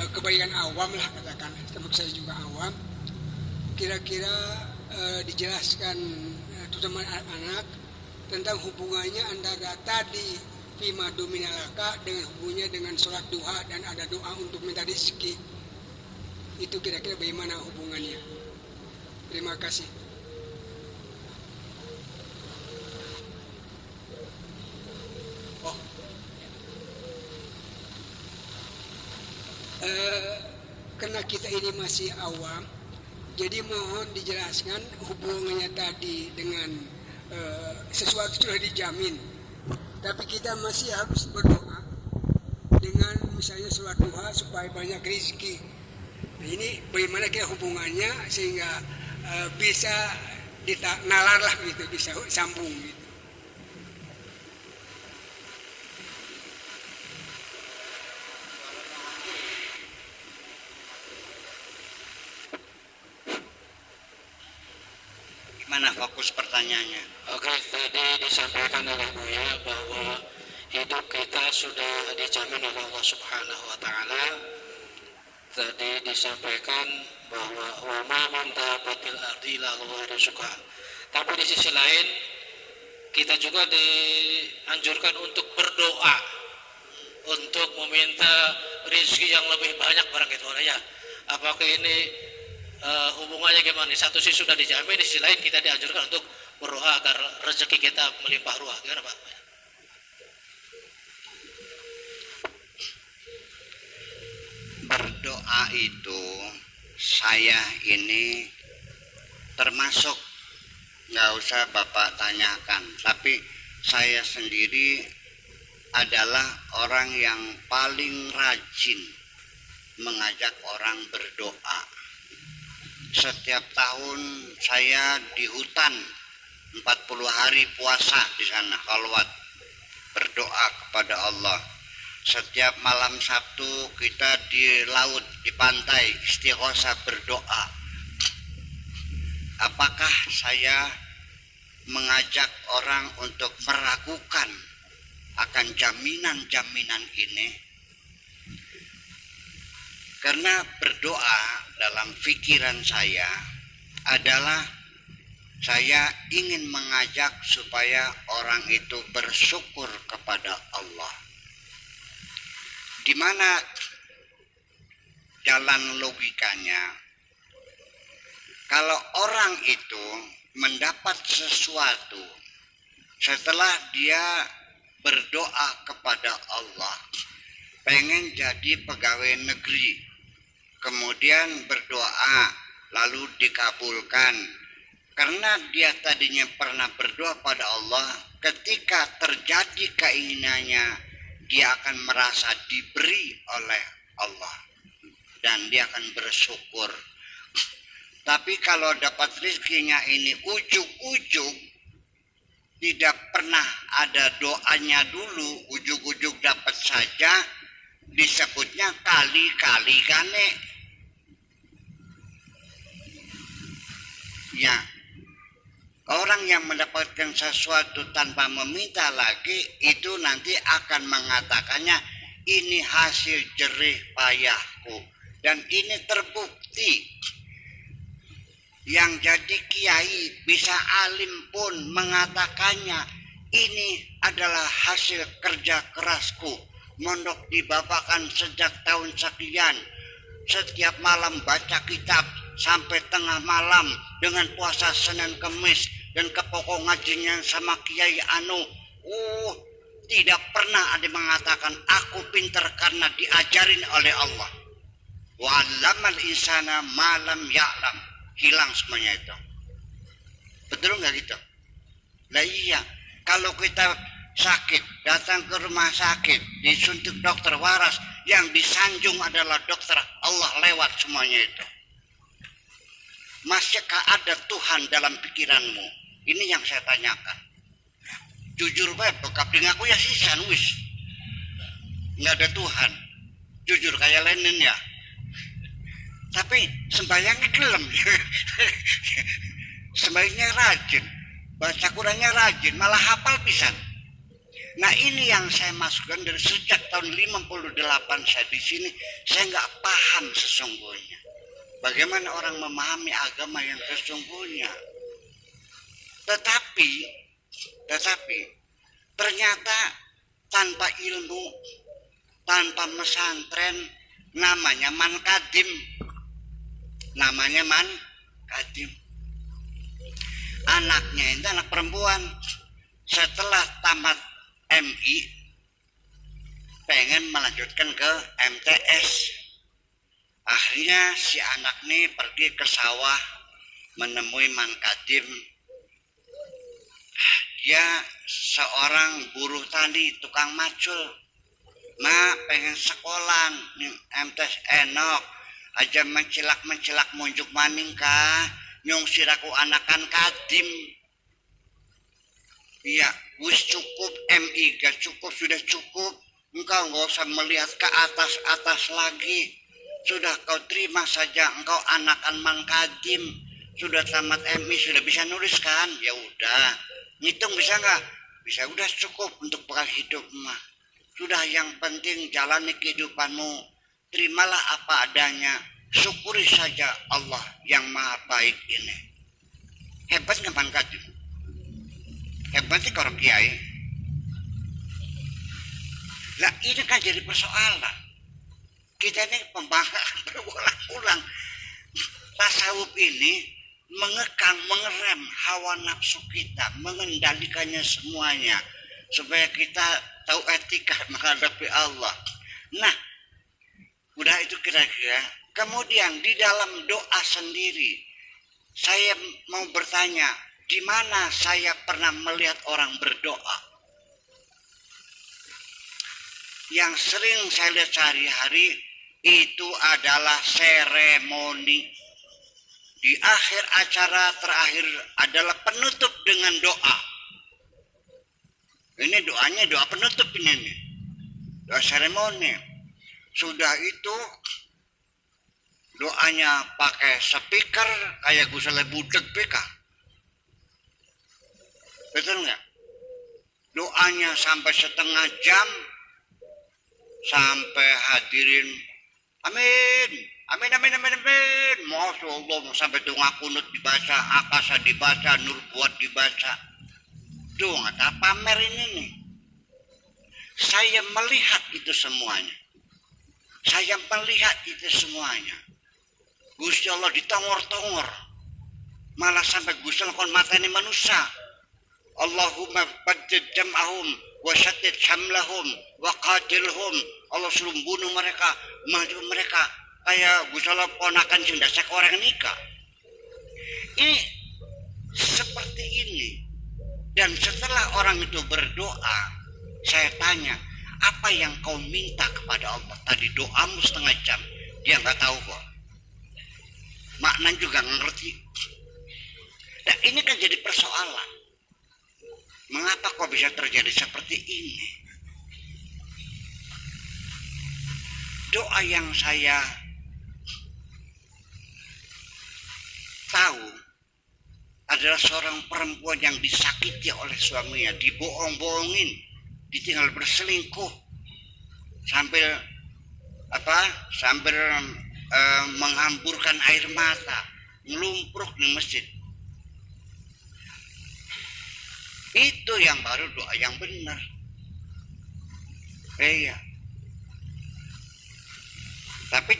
kebanyakan awam lah katakan, termasuk saya juga awam, kira-kira dijelaskan terutama anak-anak tentang hubungannya antara tadi fima dominalaka dengan hubungannya dengan sholat duha dan ada doa untuk minta rezeki. Itu kira-kira bagaimana hubungannya? Terima kasih. Karena kita ini masih awam, jadi mohon dijelaskan hubungannya tadi dengan sesuatu sudah dijamin, tapi kita masih harus berdoa dengan misalnya sholat duha supaya banyak rezeki. Nah, ini bagaimana kira hubungannya sehingga bisa nalar lah gitu, bisa sambung gitu. Mana fokus pertanyaannya? Oke, tadi disampaikan oleh Buya bahwa hidup kita sudah dijamin oleh Allah Subhanahu wa Ta'ala. Tadi disampaikan bahwa wa ma min dabbatil ardi illa Allahu rizquha. Tapi di sisi lain kita juga dianjurkan untuk berdoa untuk meminta rezeki yang lebih banyak barang itu ya. Apakah ini hubungannya gimana? Satu sisi sudah dijamin, di sisi lain kita dianjurkan untuk berdoa agar rezeki kita melimpah ruah. Gimana Pak? Berdoa itu saya ini termasuk, nggak usah Bapak tanyakan, tapi saya sendiri adalah orang yang paling rajin mengajak orang berdoa. Setiap tahun saya di hutan 40 hari puasa di sana, khalwat, berdoa kepada Allah. Setiap malam Sabtu kita di laut, di pantai, istighosah berdoa. Apakah saya mengajak orang untuk meragukan akan jaminan-jaminan ini? Karena berdoa dalam pikiran saya adalah saya ingin mengajak supaya orang itu bersyukur kepada Allah. Di mana jalan logikanya? Kalau orang itu mendapat sesuatu setelah dia berdoa kepada Allah, pengen jadi pegawai negeri, kemudian berdoa lalu dikabulkan, karena dia tadinya pernah berdoa pada Allah, ketika terjadi keinginannya dia akan merasa diberi oleh Allah dan dia akan bersyukur. Tapi kalau dapat rezekinya ini ujuk-ujuk, tidak pernah ada doanya dulu, ujuk-ujuk dapat saja, disebutnya kali-kali gane. Ya, orang yang mendapatkan sesuatu tanpa meminta lagi, itu nanti akan mengatakannya, ini hasil jerih payahku. Dan ini terbukti. Yang jadi kiai, bisa alim pun mengatakannya, ini adalah hasil kerja kerasku. Mondok di Babakan sejak tahun sekian. Setiap malam baca kitab sampai tengah malam dengan puasa Senin Kemis dan ke pokok ngajinya sama Kiai Anu. Tidak pernah ada mengatakan aku pintar karena diajarin oleh Allah. Wa 'allamal insana ma lam ya'lam. Hilang semuanya itu. Betul nggak gitu? Lah iya, kalau kita sakit, datang ke rumah sakit, disuntik dokter waras, yang disanjung adalah dokter Allah lewat semuanya itu. Masihkah ada Tuhan dalam pikiranmu? Ini yang saya tanyakan. Jujur baik, bokap dengaku ya sisan wis. Nggak ada Tuhan. Jujur kayak Lenin ya. Tapi sembahyangnya gelem. Sembahyangnya rajin. Baca Qurannya rajin, malah hafal pisan. Nah ini yang saya masukkan dari sejak tahun 58 saya di sini, saya nggak paham sesungguhnya. Bagaimana orang memahami agama yang sesungguhnya. Tetapi ternyata tanpa ilmu, tanpa pesantren, namanya mankadim. Anaknya itu anak perempuan. Setelah tamat MI, pengen melanjutkan ke MTS. Akhirnya si anak ini pergi ke sawah menemui mankadim. Dia seorang buruh tani, tukang macul. Pengen sekolah MTS enok aja mencilak munjuk maning kah nyung siraku anakan kadim. Iya, wis cukup MI, gak cukup, sudah cukup. Engkau nggak usah melihat ke atas lagi. Sudah kau terima saja, engkau anakan mankadim. Sudah tamat MI, sudah bisa nulis kan? Ya udah, ngitung bisa nggak? Bisa, udah cukup untuk bekal hidup mah. Sudah, yang penting jalani kehidupanmu. Terimalah apa adanya. Syukuri saja Allah yang maha baik ini. Hebat nggak mankadim? Hebatnya kalau kiai. Nah ini kan jadi persoalan. Kita ini pembangkang berulang-ulang. Tasawuf ini mengekang, mengerem hawa nafsu kita, mengendalikannya semuanya, supaya kita tahu etika menghadapi Allah. Nah, udah itu kira-kira. Kemudian di dalam doa sendiri, saya mau bertanya, di mana saya pernah melihat orang berdoa? Yang sering saya lihat sehari-hari itu adalah seremoni. Di akhir acara terakhir adalah penutup dengan doa. Ini doanya doa penutup ini. Doa seremoni. Sudah itu doanya pakai speaker kayak gusale budeg PK. Betul nggak? Doanya sampai setengah jam, sampai hadirin amin, amin, amin, amin, amin. Masya Allah, sampai doa kunut dibaca, akasa dibaca, nur buat dibaca. Tuh nggak pamer ini nih. Saya melihat itu semuanya. Gusti Allah ditongor-tongor. Malah sampai Gusti Allah kon mateni manusia. Allahumma baddid jam'ahum wa syaddid hamlahum wa qatilhum. Allah suruh bunuh mereka, maju mereka kayak Gusti Allah ponakan sing dasek orang nikah. Ini seperti ini. Dan setelah orang itu berdoa, saya tanya, apa yang kau minta kepada Allah? Tadi doamu setengah jam, dia nggak tahu kok. Makna juga nggak ngerti. Nah ini kan jadi persoalan. Mengapa kok bisa terjadi seperti ini? Doa yang saya tahu adalah seorang perempuan yang disakiti oleh suaminya, dibohong-bohongin, ditinggal berselingkuh, sambil menghamburkan air mata, ngelumpruk di masjid. Itu yang baru doa yang benar. Iya. Tapi juga